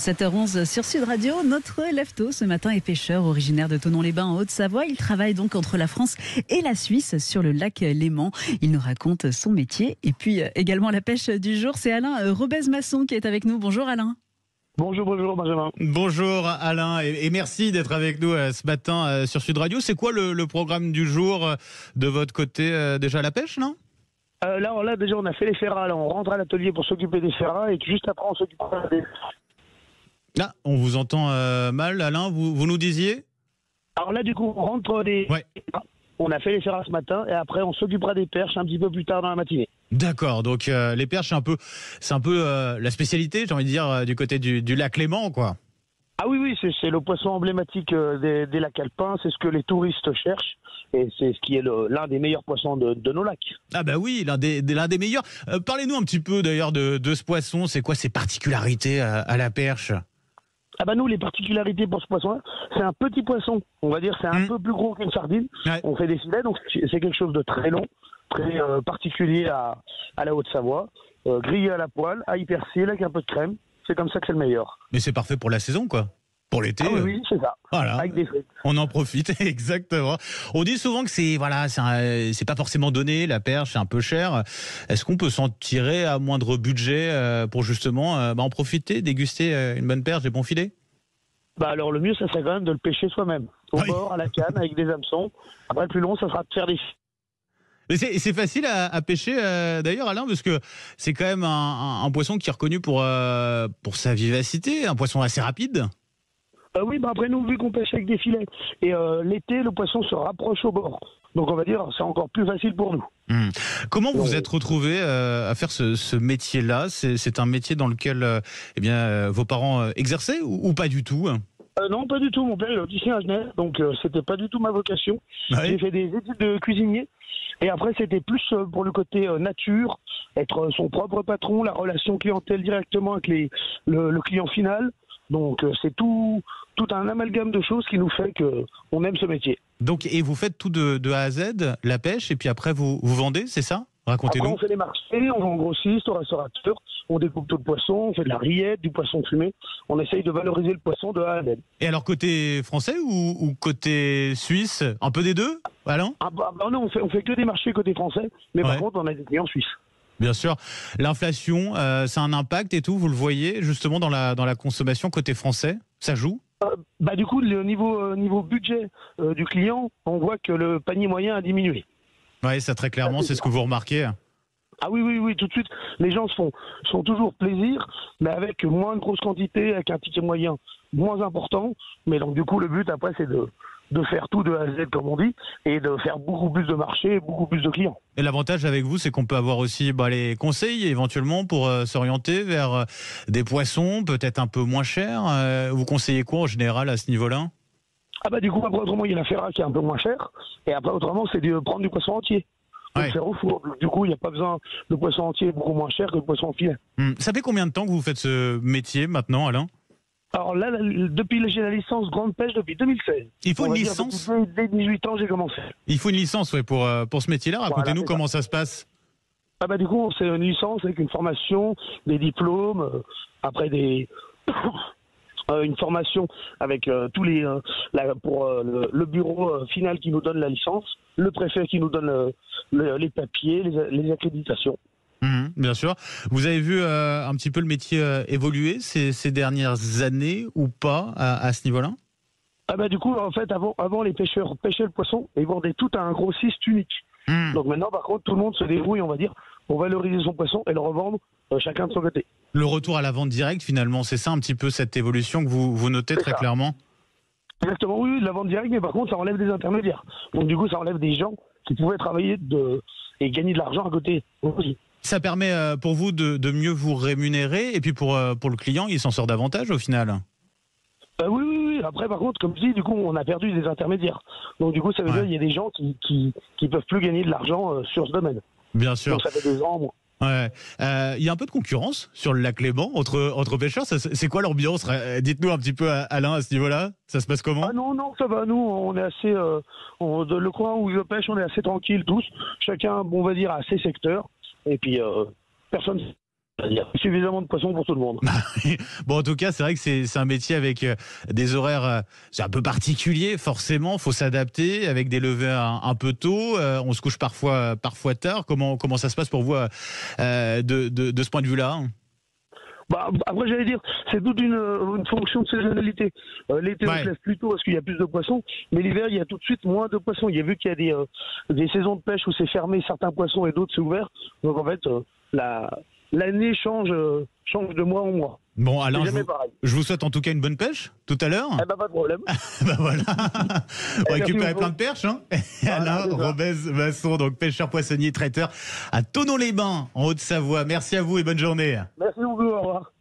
7h11 sur Sud Radio, notre lève-tôt ce matin est pêcheur originaire de Thonon-les-Bains en Haute-Savoie. Il travaille donc entre la France et la Suisse sur le lac Léman. Il nous raconte son métier et puis également la pêche du jour. C'est Alain Robez-Masson qui est avec nous. Bonjour Alain. Bonjour Benjamin. Bonjour Alain et merci d'être avec nous ce matin sur Sud Radio. C'est quoi le programme du jour de votre côté? Déjà la pêche, non? Là, déjà, on a fait les ferras. Là, on rentre à l'atelier pour s'occuper des ferras et juste après, on s'occupera des... Ah, on vous entend mal, Alain. Vous nous disiez? Alors là, du coup, on rentre des... Ouais. On a fait les ferras ce matin et après, on s'occupera des perches un petit peu plus tard dans la matinée. D'accord, donc les perches, c'est un peu la spécialité, j'ai envie de dire, du côté du lac Léman, quoi. Ah oui, c'est le poisson emblématique des lacs alpins. C'est ce que les touristes cherchent. Et c'est ce qui est l'un des meilleurs poissons de nos lacs. Ah bah oui, l'un des meilleurs. Parlez-nous un petit peu d'ailleurs de ce poisson. C'est quoi ses particularités à la perche? Ah bah nous, les particularités pour ce poisson-là, c'est un petit poisson. On va dire c'est un peu plus gros qu'une sardine. Ouais. On fait des filets, donc c'est quelque chose de très long, très particulier à la Haute-Savoie. Grillé à la poêle, à persil avec un peu de crème. C'est comme ça que c'est le meilleur. Mais c'est parfait pour la saison, quoi. Pour l'été. Ah oui, c'est ça. Voilà. Avec des frites. On en profite, exactement. On dit souvent que c'est pas forcément donné, la perche, c'est un peu cher. Est-ce qu'on peut s'en tirer à moindre budget pour justement en profiter, déguster une bonne perche, des bons filets? Bah alors le mieux, ça serait quand même de le pêcher soi-même. Au bord, à la canne, avec des hameçons. Après, le plus long, ça sera de faire des... Mais c'est facile à pêcher d'ailleurs, Alain, parce que c'est quand même un poisson qui est reconnu pour sa vivacité, un poisson assez rapide. Oui, après nous, vu qu'on pêche avec des filets, et l'été, le poisson se rapproche au bord. Donc on va dire, c'est encore plus facile pour nous. Comment vous êtes retrouvé à faire ce métier-là? C'est un métier dans lequel vos parents exerçaient ou pas du tout? Non, pas du tout. Mon père est opticien à Genève, donc c'était pas du tout ma vocation. Ouais. J'ai fait des études de cuisinier. Et après, c'était plus pour le côté nature, être son propre patron, la relation clientèle directement avec le client final. Donc c'est tout un amalgame de choses qui nous fait qu'on aime ce métier. Donc, et vous faites tout de A à Z, la pêche, et puis après vous vendez, c'est ça? Racontez-nous. Après, on fait les marchés, on vend en grossiste, au restaurateur, on découpe tout le poisson, on fait de la rillette, du poisson fumé. On essaye de valoriser le poisson de A à Z. Et alors, côté français ou côté suisse? Un peu des deux, Alain? Non, on fait que des marchés côté français, mais par contre, on a des clients suisses. Bien sûr. L'inflation, ça a un impact et tout, vous le voyez, justement, dans la consommation côté français? Ça joue? Du coup, le niveau budget du client, on voit que le panier moyen a diminué. Oui, ça très clairement, c'est ce que vous remarquez. Ah oui, tout de suite, les gens sont toujours plaisir, mais avec moins de grosses quantités, avec un ticket moyen moins important. Mais donc du coup, le but après, c'est de faire tout de A à Z, comme on dit, et de faire beaucoup plus de marchés, beaucoup plus de clients. Et l'avantage avec vous, c'est qu'on peut avoir aussi les conseils éventuellement pour s'orienter vers des poissons peut-être un peu moins chers. Vous conseillez quoi en général à ce niveau-là? Du coup, après, autrement, il y a la ferra qui est un peu moins chère, et après, autrement, c'est de prendre du poisson entier. Donc, Ouais. faire au four. Du coup, il n'y a pas besoin de poisson entier beaucoup moins cher que de poisson filet. Ça fait combien de temps que vous faites ce métier maintenant, Alain? Alors là, j'ai la licence grande pêche depuis 2016. Il faut une licence? Dès 18 ans, j'ai commencé. Il faut une licence pour ce métier-là. Racontez-nous comment ça se passe. Du coup, c'est une licence avec une formation, des diplômes, après une formation avec tous le bureau final qui nous donne la licence, le préfet qui nous donne les papiers, les accréditations. Bien sûr. Vous avez vu un petit peu le métier évoluer ces dernières années ou pas à ce niveau-là? Du coup, en fait, avant les pêcheurs pêchaient le poisson et ils vendaient tout à un grossiste unique. Donc maintenant, par contre, tout le monde se débrouille, on va dire, pour valoriser son poisson et le revendre chacun de son côté. Le retour à la vente directe, finalement, c'est ça un petit peu cette évolution que vous notez très clairement? Exactement, oui, de la vente directe, mais par contre, ça enlève des intermédiaires. Donc du coup, ça enlève des gens qui pouvaient travailler et gagner de l'argent à côté aussi. Ça permet pour vous de mieux vous rémunérer et puis pour le client, il s'en sort davantage au final? Oui. Après, par contre, comme je dis, du coup, on a perdu des intermédiaires. Donc du coup, ça veut dire qu'il y a des gens qui peuvent plus gagner de l'argent sur ce domaine. Bien sûr. Donc ça fait 2 ans, moi. Ouais. Il y a un peu de concurrence sur le lac Léman entre pêcheurs. C'est quoi l'ambiance? Dites-nous un petit peu, Alain, à ce niveau-là. Ça se passe comment? Non, ça va. Nous, on est assez. Le coin où je pêche, on est assez tranquille tous. Chacun, on va dire, a ses secteurs. Et puis, personne Il y a suffisamment de poissons pour tout le monde. Bon, en tout cas, c'est vrai que c'est un métier avec des horaires c'est un peu particuliers, forcément. Faut s'adapter avec des levées un peu tôt. On se couche parfois tard. Comment ça se passe pour vous de ce point de vue-là? Bah, après, j'allais dire, c'est toute une fonction de saisonnalité. L'été, on se lève plus tôt parce qu'il y a plus de poissons, mais l'hiver, il y a tout de suite moins de poissons. Il y a vu qu'il y a des saisons de pêche où c'est fermé certains poissons et d'autres c'est ouvert. Donc en fait, l'année change de mois en mois. Bon, Alain, je vous souhaite en tout cas une bonne pêche tout à l'heure. Eh ben, pas de problème. Ben voilà. On récupère plein de perches. Hein. Alain Robez-Masson, donc pêcheur, poissonnier, traiteur à Thonon-les-Bains, en Haute-Savoie. Merci à vous et bonne journée. Merci beaucoup, au revoir.